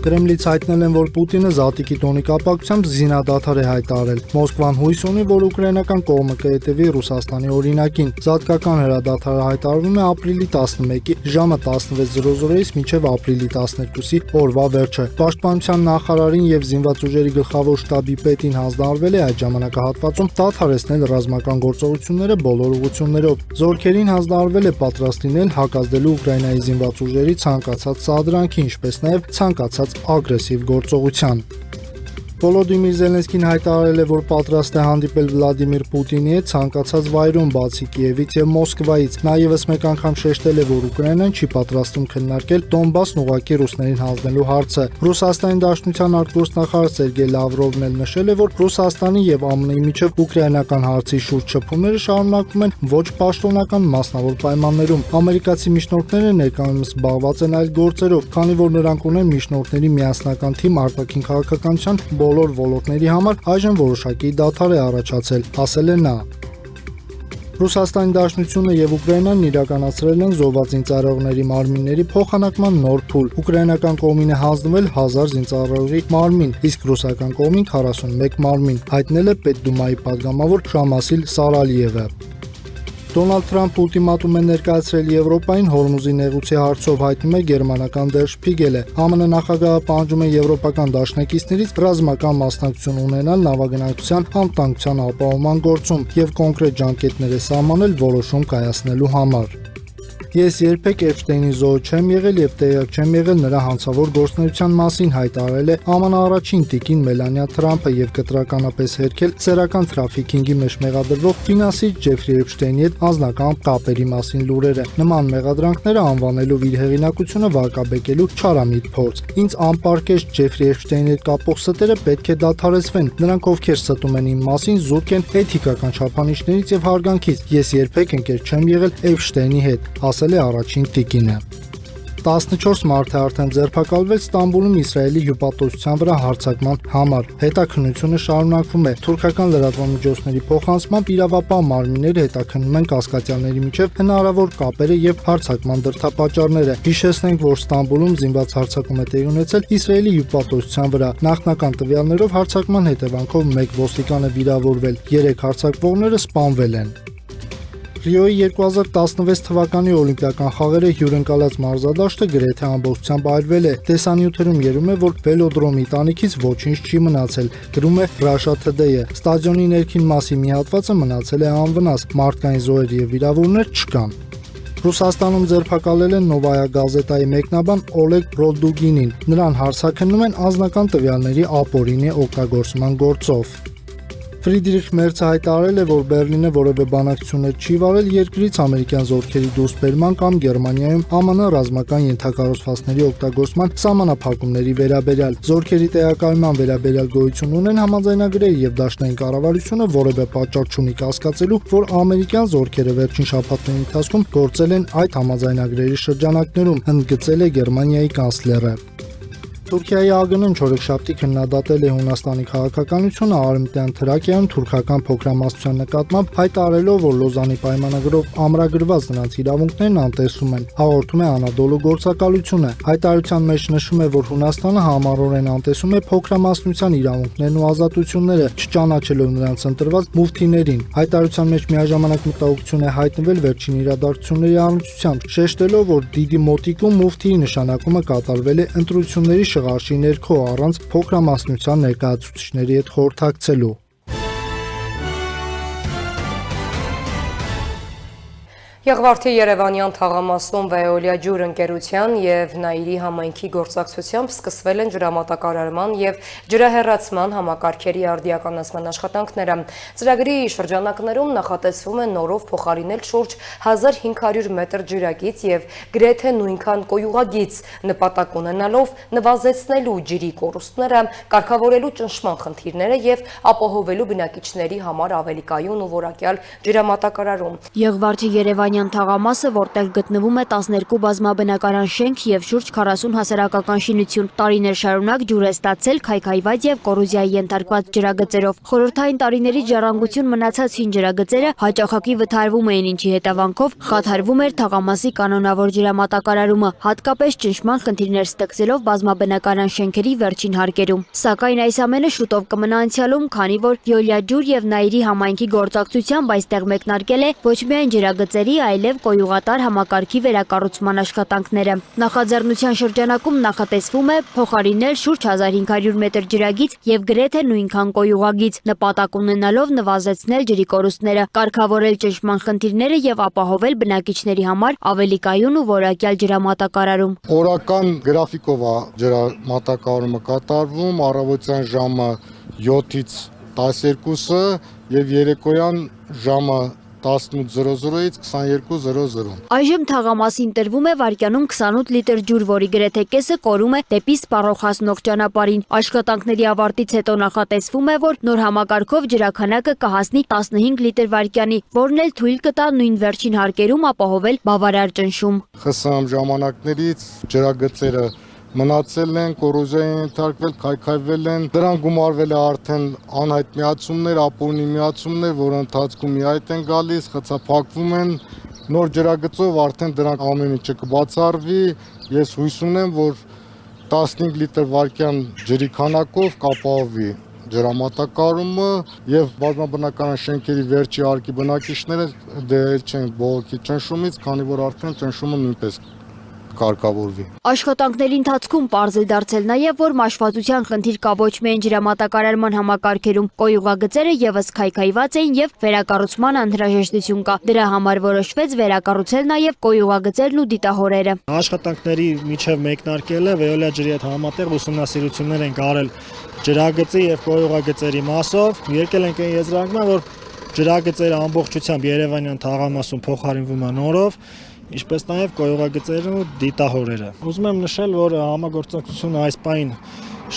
Speaker 4: Կրեմլից հայտնել են, որ Պուտինը Զատիկի տոնի կապակցությամբ զինադադար է հայտարարել։ Մոսկվան հույս ունի, որ ուկրաինական կողմը կհետևի Ռուսաստանի օրինակին։ Զատկական հրադադարը հայտարարվում է ապրիլի 11-ի ժամը 16:00-ից մինչև ապրիլի 12-ի օրվա վերջը։ Պաշտպանության նախարարին եւ զինված ուժերի գլխավոր շտաբի պետին հանձնարարվել է այդ ժամանակահատվածում դադարեցնել ռազմական գործողությունները բոլոր ուղղություններով։ Զորքերին հանձնարարվել է պատրաստ լինել հակազդելու Ուկրաինայի զինված ուժերի ցանկացած սադրանքի, ինչպես նաեւ ցանկացած ագրեսիվ գործողության։ Վոլոդիմիր Զելենսկին հայտարարել է, որ պատրաստ է հանդիպել Վլադիմիր Պուտինի հետ ցանկացած վայրում, բացի Կիևից եւ Մոսկվայից։ Նա եւս մեկ անգամ շեշտել է, որ Ուկրաինան չի պատրաստվում քննարկել Դոնբասն ուղղակի ռուսներին հանձնելու հարցը։ Ռուսաստանի Դաշնության արտգործնախարար Սերգեյ Լավրովն էլ նշել է, որ Ռուսաստանի եւ ԱՄՆ-ի միջև ուկրաինական հարցի շուրջ շփումները շարունակվում են ոչ պաշտոնական մասնավոր պայմաններում։ Ամերիկացի միջնորդները ներկայումս զբաղված են այլ գործերով, քանի որ նրանք ունեն միջնորդների միասնական թիմ արտաքին քաղաքականության բոլոր ոլորտների համար այժմ որոշակի դադար է առաջացել, ասել է նա։ Ռուսաստանի Դաշնությունը եւ Ուկրաինան իրականացրել են զոհված զինծառայողների մարմինների փոխանակման նոր փուլ։ Ուկրաինական կողմին է հանձնվել 1000 զինծառայողի մարմին, իսկ ռուսական կողմին 41 մարմին, հայտնել է Պետդումայի падգամավոր Շամասիլ Սարալիևը։ Դոնալդ Թրամփը ուլտիմատում է ներկայացրել Եվրոպային Հորմուզի նեղուցի հարցով, հայտնում է գերմանական Der Spiegel-ը։ ԱՄՆ նախագահը պահանջում է եվրոպական դաշնակիցներից ռազմական մասնակցություն ունենալ նավագնացության անվտանգության ապահովման գործում եւ կոնկրետ ջանքերներ է սահմանել որոշում կայացնելու համար։ Ես երբեք Էփշտեյնի զոհ չեմ եղել եւ տեղյակ չեմ եղել նրա հանցավոր գործունեության մասին, հայտարարել է ԱՄՆ առաջին տիկին Մելանիա Թրամփը եւ կտրականապես հերքել սեռական թրաֆիքինգի մեջ մեղադրվող ֆինանսիստ Ջեֆրի Էփշտեյնի հետ անձնական կապերի մասին լուրերը։ Նման մեղադրանքները անվանելով իր հեղինակությունը վարկաբեկելու չարամիտ փորձ։ Ինձ անպարկեշտ Ջեֆրի Էփշտեյնի հետ կապող ստերը պետք է դադարեցվեն։ Նրանք ովքեր ստում են իմ մասին զուրկ են էթիկական չափանիշներից եւ հարգանքից։ Ես երբեք ընկեր չեմ եղել Էփշտեյնի հետ, ասել է առաջին տիկինը։ 14 մարդ է արդեն ձերբակալվել Ստամբուլում Իսրայելի հյուպատոսության վրա հարձակման համար։ Հետաքննությունը շարունակվում է։ Թուրքական լրատվամիջոցների փոխանցմամբ իրավապահ մարմինները հետաքննում են կասկածյալների միջև հնարավոր կապերը եւ հարձակման դրդապատճառները։ Հիշեցնենք, որ Ստամբուլում զինված հարձակում է տեղի ունեցել Իսրայելի հյուպատոսության վրա։ Նախնական տվյալներով հարձակման հետևանքով 1 ոստիկան է վիրավորվել, 3 հարձակվողները սպանվել են։ Ռիոյի 2016 թվականի օլիմպիական խաղերը հյուրընկալած մարզադաշտը գրեթե ամբողջությամբ այրվել է։ Տեսանյութերում երևում է, որ վելոդրոմի տանիքից ոչինչ չի մնացել, գրում է Russia Today-ը։ Ստադիոնի ներքին մասի մի հատվածը մնացել է անվնաս, մարդկային զոհեր եւ վիրավորներ չկան։ Ռուսաստանում ձերբակալել են Նովայա գազետայի մեկնաբան Օլեգ Պրոդուգինին։ Նրան հարցաքննում են անձնական տվյալների ապօրինի օգտագործման գործով։ Ֆրիդրիխ Մերցը հայտարարել է, որ Բերլինը որևէ բանակցություններ չի վարել երկրից ամերիկյան զորքերի դուրսբերման կամ Գերմանիայում ԱՄՆ ռազմական ենթակառուցվածքների օգտագործման սահմանափակումների վերաբերյալ։ Զորքերի տեղակայման վերաբերյալ գոյություն ունեն համաձայնագրեր եւ դաշնային կառավարությունը որևէ պատճառ չունի կասկածելու, որ ամերիկյան զորքերը վերջին շաբաթների ընթացքում գործել են այդ համաձայնագրերի շրջանակներում, ընդգծել է Գերմանիայի կանցլերը։ Թուրքիայի ԱԳՆ-ն չորեքշաբթի քննադատել է Հունաստանի քաղաքականությունը Արևմտյան Թրակիայում թուրքական փոքրամասնության նկատմամբ, հայտարարելով, որ Լոզանի պայմանագրով ամրագրված նրանց իրավունքներն անտեսում են, հաղորդում է Անադոլու գործակալությունը։ Հայտարարության մեջ նշվում է, որ Հունաստանը համառորեն անտեսում է փոքրամասնության իրավունքներն ու ազատությունները, չճանաչելով նրանց ընտրված մուֆթիներին։ Հայտարարության մեջ միաժամանակ մտահոգություն է հայտնվել վերջին իրադարձությունների առնչությամբ, շեշտելով, որ Դիդի մոտիկում մուֆթիի նշանակումը կատարվել է ընտրությունների շղարշի ներքո առանց փոքրամասնության ներկայացուցիչների հետ խորհրդակցելու։
Speaker 1: Եղվարդի Երևանյան թաղամասում Վեոլիա ջուր ընկերության եւ Նաիրի համայնքի գործակցությամբ սկսվել են ջրամատակարարման եւ ջրահեռացման համակարգերի արդիականացման աշխատանքները։ Ծրագրի շրջանակներում նախատեսվում է նորով փոխարինել շուրջ 1500 մետր ջրագիծ եւ գրեթե նույնքան կոյուղագիծ, նպատակ ունենալով նվազեցնելու ջրի կորուստները, կարգավորելու ճնշման խնդիրները եւ ապահովելու բնակիչների համար ավելի կայուն ու որակյալ ջրամատակարարում։
Speaker 5: Եղվարդի Երևանյան թաղամասը, որտեղ գտնվում է 12 բազմաբնակարան շենք եւ շուրջ 40 հասարակական շինություն, տարիներ շարունակ ջուր է ստացել քայքայված եւ կոռոզիայի ենթարկված ջրագծերով։ Խորհրդային տարիների ժառանգություն մնացած հին ջրագծերը հաճախակի վթարվում էին, ինչի հետևանքով խաթարվում էր թաղամասի կանոնավոր ջրամատակարարումը, հատկապես ճնշման խնդիրներ ստեղծելով բազմաբնակարան շենքերի վերջին հարկերում։ Սակայն այս ամենը շուտով կմնա անցյալում, քանի որ Վեոլիա ջուր եւ Նաիրի համայնքի գործակցությամբ այստեղ մեկնարկել է ոչ միայն ջրագծերի, այլև կոյուղատար համակարգի վերակառուցման աշխատանքները։ Նախաձեռնության շրջանակում նախատեսվում է փոխարինել շուրջ 1500 մետր ջրագիծ եւ գրեթե նույնքան կոյուղագիծ, նպատակ ունենալով նվազեցնել ջրի կորուստները, կարգավորել ճնշման խնդիրները եւ ապահովել բնակիչների համար ավելի կայուն ու որակյալ ջրամատակարարում։
Speaker 7: Օրական գրաֆիկով է ջրամատակարարումը կատարվում, առավոտյան ժամը 7-ից 12-ը եւ երեկոյան ժամը 18:00-ից 22:00։
Speaker 5: Այժմ թաղամասին տրվում է վայրկյանում 28 լիտր ջուր, որի գրեթե կեսը կորում է դեպի Սպառող հասնող ճանապարհին։ Աշխատանքների ավարտից հետո նախատեսվում է, որ նոր համակարգով ջրաքանակը կհասնի 15 լիտր վայրկյանի, որն էլ թույլ կտա նույն վերջին հարկերում ապահովել բավարար ճնշում։
Speaker 7: ԽՍՀՄ ժամանակներից ջրագծերը մնացել են, կոռոզիայի ենթարկվել, քայքայվել են, դրան գումարվել է արդեն անհայտ միացումներ, ապօրինի միացումներ, որ ընթացքում միայտ են գալիս, խցափակվում են, նոր ջրագծով արդեն դրանք ամեն ինչը կբացառվի, ես հույս ունեմ, որ 15 լիտր վայրկյան ջրի քանակով կապահովվի ջրամատակարարումը եւ բազմաբնակարան շենքերի վերջի հարկի բնակիչները դեր չեն բողոքի ճնշումից, քանի որ արդեն ճնշումը նույնպես կարգավորվի։
Speaker 5: Աշխատանքների ընթացքում պարզ է դարձել նաև, որ մաշվածության խնդիր կա ոչ միայն ջրամատակարարման համակարգերում, կոյուղագծերը եւս քայքայված են եւ վերակառուցման անհրաժեշտություն կա։ Դրա համար որոշվեց վերակառուցել նաև կոյուղագծերն ու դիտահորերը։
Speaker 8: Աշխատանքների միջև մեկնարկել է Վեոլիա ջրի հետ համատեղ ուսումնասիրություններ են կարել ջրագծի եւ կոյուղագծերի մասով։ Եկել ենք այն եզրանկման, որ ջրագծերը ամբողջությամբ Երևանյան թաղամասում փոխարինվում են նորով, ինչպես նաև կոյուղագծերն ու դիտահորերը։ Ուզում եմ նշել, որ համագործակցությունը այս պահին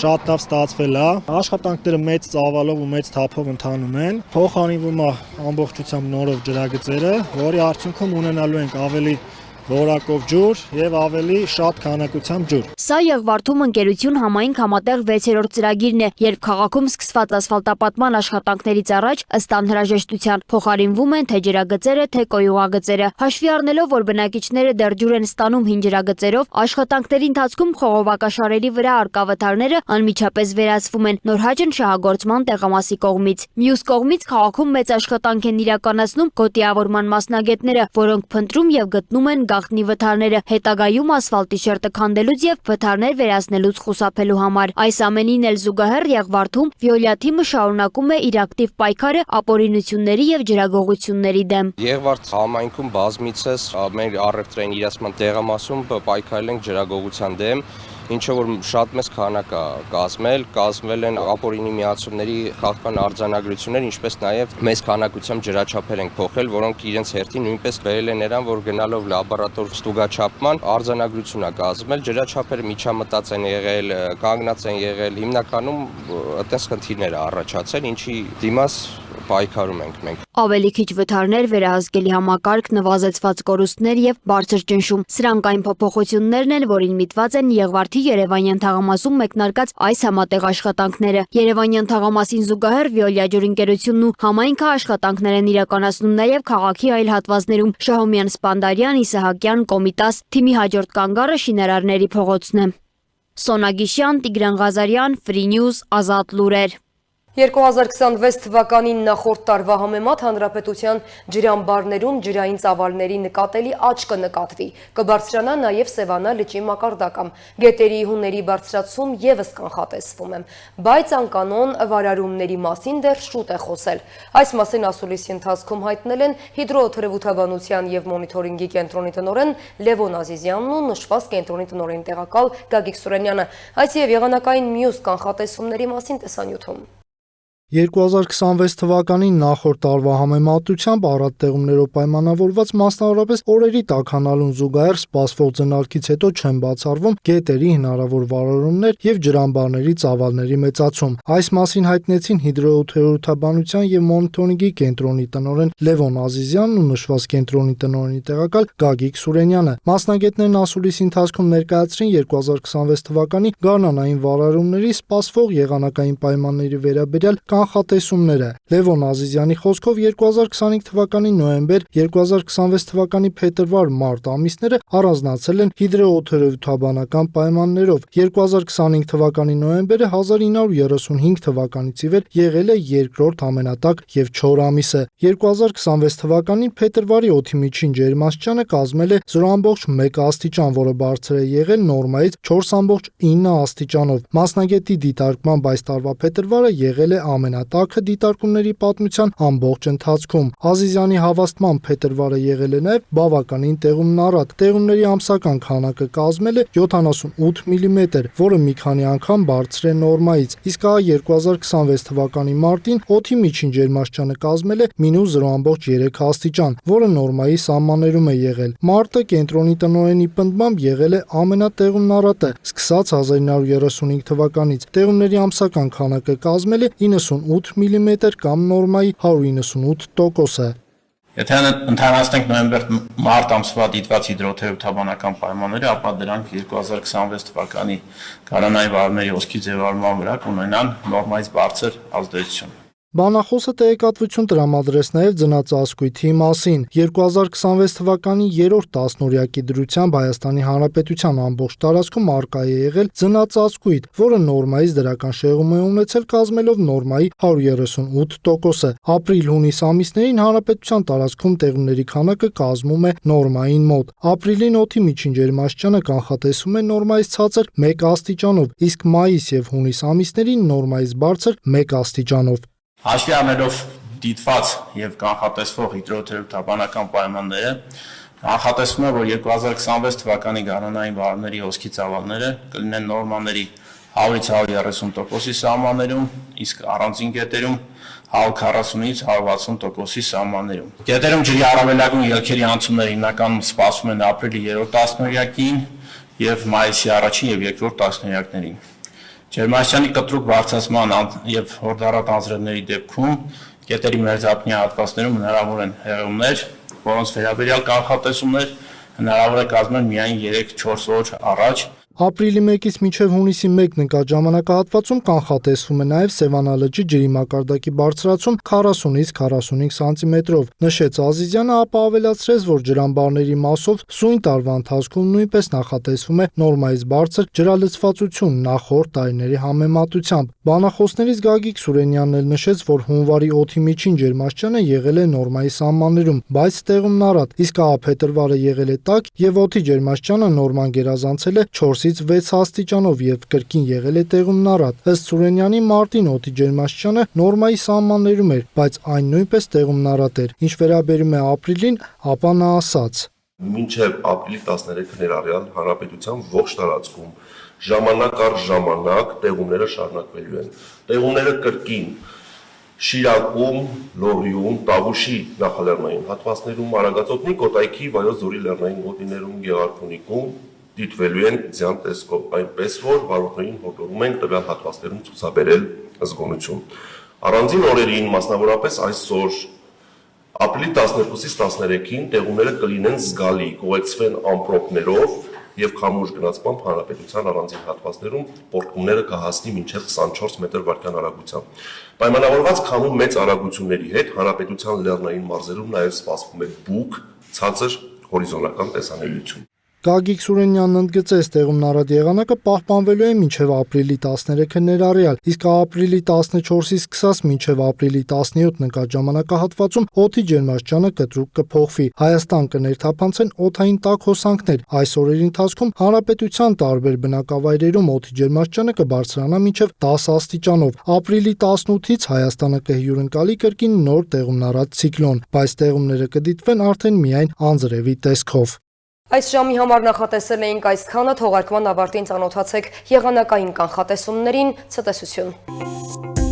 Speaker 8: շատ լավ ստացվել է։ Աշխատանքները մեծ ծավալով ու մեծ թափով ընթանում են։ Փոխարինվում է ամբողջությամբ նորով ջրագծերը, որի արդյունքում ունենալու ենք ավելի որակով ջուր եւ ավելի շատ քանակությամբ ջուր։
Speaker 5: Սա Եղվարդում ընկերություն համայնք համատեղ 6-րդ ծրագիրն է, երբ քաղաքում սկսված ասֆալտապատման աշխատանքներից առաջ ըստ անհրաժեշտության փոխարինվում են թե ջրագծերը, թե կոյուղագծերը։ Հաշվի առնելով, որ բնակիչները դեռ ջուր են ստանում հին ջրագծերով, աշխատանքների ընթացքում խողովակաշարերի վրա արկա վթարները անմիջապես վերացվում են նորհաճն շահագործման տեղամասի կողմից։ Մյուս կողմից քաղաքում մեծ աշխատանք են իրականացնում գոտիավորման մասնագետները, որոնք փնտրում եւ գտնում են գաղտնի վթարները, հետագայում ասֆալտի շերտը քանդելուց եւ վթարներ վերացնելուց խուսափելու համար։ Այս ամենին էլ զուգահեռ Եղվարդում Վիոլիա թիմը շարունակում է իր ակտիվ պայքարը ապօրինությունների եւ ջրագողությունների դեմ։
Speaker 9: Եղվարդ համայնքում բազմիցս մեր առևտրային իրացման տեղամասում պայքարել ենք ջրագողության դեմ, ինչը որ շատ մեծ քանակ է կազմվել են ապօրինի միացումների խախտման արձանագրություններ, ինչպես նաև մեծ քանակությամբ ջրաչափեր են փոխել, որոնք իրենց հերթին նույնպես բերել են նրան, որ գնալով լաբորատոր ստուգաչափման արձանագրություն է կազմել, ջրաչափերը միջամտած են եղել, կանգնած են եղել, հիմնականում այդպես խնդիրներ առաջացել, ինչի դիմաց պայքարում ենք մենք։
Speaker 5: Ավելի քիչ վթարներ, վերահսկելի համակարգ, նվազեցված կորուստներ եւ բարձր ճնշում։ Սրանք այն փոփոխություններն են, որին միտված են Եղվարդի Երևանյան թաղամասում մեկնարկած այս համատեղ աշխատանքները։ Երևանյան թաղամասին զուգահեռ Վիոլիա ջրընկերությունն ու համայնքը աշխատանքներ են իրականացնում նաեւ քաղաքի այլ հատվածներում։ Շահումյան, Սպանդարյան, Իսահակյան, Կոմիտաս, թիմի հաջորդ կանգառը Շինարարների փողոցն է։ Սոնա Գիշյան, Տիգրան Ղազարյան, Free News, Ազատ լուրեր։
Speaker 1: 2026 թվականին նախորդ տարվա համեմատ հանրապետության ջրամբարներում ջրային ծավալների նկատելի աճ կնկատվի, կբարձրանա նաև Սևանա լճի մակարդակում, գետերի հուների բարձրացում ևս կանխատեսվում է, բայց անկանոն վարարումների մասին դեռ շուտ է խոսել։ Այս մասին ասուլիսի ընթացքում հայտնել են հիդրոթերապևտաբանության և մոնիթորինգի կենտրոնի տնօրեն Լևոն Ազիզյանն ու նշված կենտրոնի տնօրեն տեղակալ Գագիկ Սուրենյանը, այս և եղանակային մյուս կանխատեսումների մասին տեսանյութում։
Speaker 4: 2026 թվականին նախորդ տարվա համեմատությամբ առատ տեղումներով պայմանավորված մասնավորապես օրերի տաքանալուն զուգահեռ սպասվող ձնարկից հետո չեն բացառվում գետերի հնարավոր վարարումներ և ջրամբարների ծավալների մեծացում։ Այս մասին հայտնեցին հիդրոթերապևտաբանության և մոնիթորինգի կենտրոնի տնօրեն Լևոն Ազիզյանն ու նշված կենտրոնի տնօրենի տեղակալ Գագիկ Սուրենյանը։ Մասնագետներն ասուլիսի ընթացքում ներկայացրին 2026 թվականի գարնանային վարարումների սպասվող եղանակային պայմանների վերաբերյալ կանխատեսումները։ Լևոն Ազիզյանի խոսքով 2025 թվականի նոյեմբեր, 2026 թվականի փետրվար-մարտ ամիսները առանձնացել են հիդրոթերապևտաբանական պայմաններով։ 2025 թվականի նոյեմբերը 1935 թվականից ի վեր եղել է երկրորդ ամենատաք և չոր ամիսը։ 2026 թվականին փետրվարի 8-ի միջին ջերմաստիճանը կազմել է 0.1 աստիճան, որը բարձր է եղել նորմայից 4.9 աստիճանով։ Մասնագետի դիտարկմամբ այս տարվա փետրվարը եղել է ամենատաքը դիտարկումների պատմության ամբողջ ընթացքում։ Ազիզյանի հավաստմամբ փետրվարը եղել է նաև բավականին տեղումն առատ։ Տեղումների ամսական քանակը կազմել է 78 մմ, որը մի քանի անգամ բարձր է նորմայից։ Իսկ ահա 2026 թվականի մարտին օդի միջին ջերմաստիճանը կազմել է -0.3 աստիճան, որը նորմայի սահմաններում է եղել։ Մարտը կենտրոնի տնօրենի պնդմամբ եղել է ամենատեղումն առատը, սկսած 1935 թվականից։ Տեղումների ամսական քանակը կազմել է 98 մմ կամ նորմայի 198%-ը։
Speaker 10: Եթե ընդհանրացնենք նոյեմբեր-մարտ ամսվա դիտված հիդրոթերապևտաբանական պայմանները, ապա դրանք 2026 թվականի գարնանային վարարումների հոսքի ձևավորման վրա կունենան նորմայից բարձր ազդեցություն։
Speaker 4: Բանախոսը տեղեկատվություն տրամադրեց նաև ձնածածկույթի մասին։ 2026 թվականի 3-րդ տասնօրյակի դրությամբ Հայաստանի Հանրապետության ամբողջ տարածքում առկա է եղել ձնածածկույթ, որը նորմայից դրական շեղում է ունեցել, կազմելով նորմայի 138%-ը։ Ապրիլ-հունիս ամիսներին հանրապետության տարածքում տեղումների քանակը կազմում է նորմային մոտ։ Ապրիլին օդի միջին ջերմաստիճանը կանխատեսվում է նորմայից ցածր 1 աստիճանով, իսկ մայիս և հունիս ամիսներին նորմայից բարձր 1 աստիճանով։
Speaker 10: Հաշվի առնելով դիտված եւ կանխատեսվող հիդրոթերապևտաբանական պայմանները, կանխատեսվում է, որ 2026 թվականի գարնանային վարարումների հոսքի ծավալները կլինեն նորմաների 100-130%-ի սահմաններում, իսկ առանձին գետերում 140-ից 160%-ի սահմաններում։ Գետերում ջրի առավելագույն ելքերի անցումները հիմնականում սպասվում են ապրիլի 3-րդ տասնօրյակին եւ մայիսի 1-ին եւ 2-րդ տասնօրյակներին։ Ջերմաստիճանի կտրուկ բարձրացման եւ հորդառատ անձրևների դեպքում գետերի մերձափնյա հատվածներում հնարավոր են հեղումներ, որոնց վերաբերյալ կանխատեսումներ հնարավոր է կազմել միայն 3-4 օր առաջ։
Speaker 4: Ապրիլի 1-ից մինչև հունիսի 1 նկատ ժամանակահատվածում կանխատեսվում է նաև Սևանա լճի ջրի մակարդակի բարձրացում 40-ից 45 սանտիմետրով, նշեց Ազիզյանը, ապա ավելացրեց, որ ջրամբարների մասով սույն տարվա ընթացքում նույնպես նախատեսվում է նորմայից բարձր ջրալցվածություն նախորդ տարիների համեմատությամբ։ Բանախոսներից Գագիկ Սուրենյանն էլ նշեց, որ հունվարի օդի միջին ջերմաստիճանը եղել է նորմայի սահմաններում, բայց ստեղումն առատ, իսկ ահա փետրվարը եղել է տաք եւ օդի ջերմաստիճանը նորման գերազանցել է 4-ից 6 աստիճանով եւ կրկին եղել է տեղումն առատ։ Ըստ Սուրենյանի, մարտին օդի ջերմաստիճանը նորմայի սահմաններում էր, բայց այն նույնպես տեղումն առատ էր։ Ինչ վերաբերում է ապրիլին, ապա նա ասաց.
Speaker 11: Մինչև ապրիլի 13-ը ներառյալ հանրապետության ողջ տարածքում ժամանակ առ ժամանակ տեղումները շարունակվելու են։ Տեղումները կրկին Շիրակում, Լոռիում, Տավուշի նախալեռնային հատվածներում, Արագածոտնի, Կոտայքի, Վայոց ձորի լեռնային գոտիներում, Գեղարքունիքում դիտվելու են ձյան տեսքով, այնպես որ վարորդներին հորդորում ենք տվյալ հատվածներում ցուցաբերել զգոնություն։ Առանձին օրերին, մասնավորապես այսօր ապրիլի 12-ից 13-ին տեղումները կլինեն զգալի, կուղեկցվեն ամպրոպներով եւ քամուշ գնացմամբ հանրապետության առանձին հատվածներում պոռթկումները կհասնի մինչեւ 24 մետր/վայրկյան արագությամբ։ Պայմանավորված քամու մեծ արագությունների հետ հանրապետության լեռնային մարզերում նաեւ սպասվում է բուք, ցածր հորիզոնական տեսանելիություն։
Speaker 4: Գագիկ Սուրենյանն ընդգծեց, տեղումն առատ եղանակը պահպանվելու է մինչև ապրիլի 13-ը ներառյալ, իսկ ապրիլի 14-ից սկսած մինչև ապրիլի 17 նկատ ժամանակահատվածում օդի ջերմաստիճանը կտրուկ կփոխվի։ Հայաստան կներթափանցեն օդային տաք հոսանքներ։ Այս օրերի ընթացքում հանրապետության տարբեր բնակավայրերում օդի ջերմաստիճանը կբարձրանա մինչև 10 աստիճանով։ Ապրիլի 18-ից Հայաստանը կհյուրընկալի կրկին նոր տեղումն առատ ցիկլոն, բայց տեղումները կդիտվեն արդեն միայն անձրևի տեսքով։
Speaker 1: Այս ժամի համար նախատեսել էինք այսքանը, թողարկման ավարտին ծանոթացեք եղանակային կանխատեսումներին, ցտեսություն։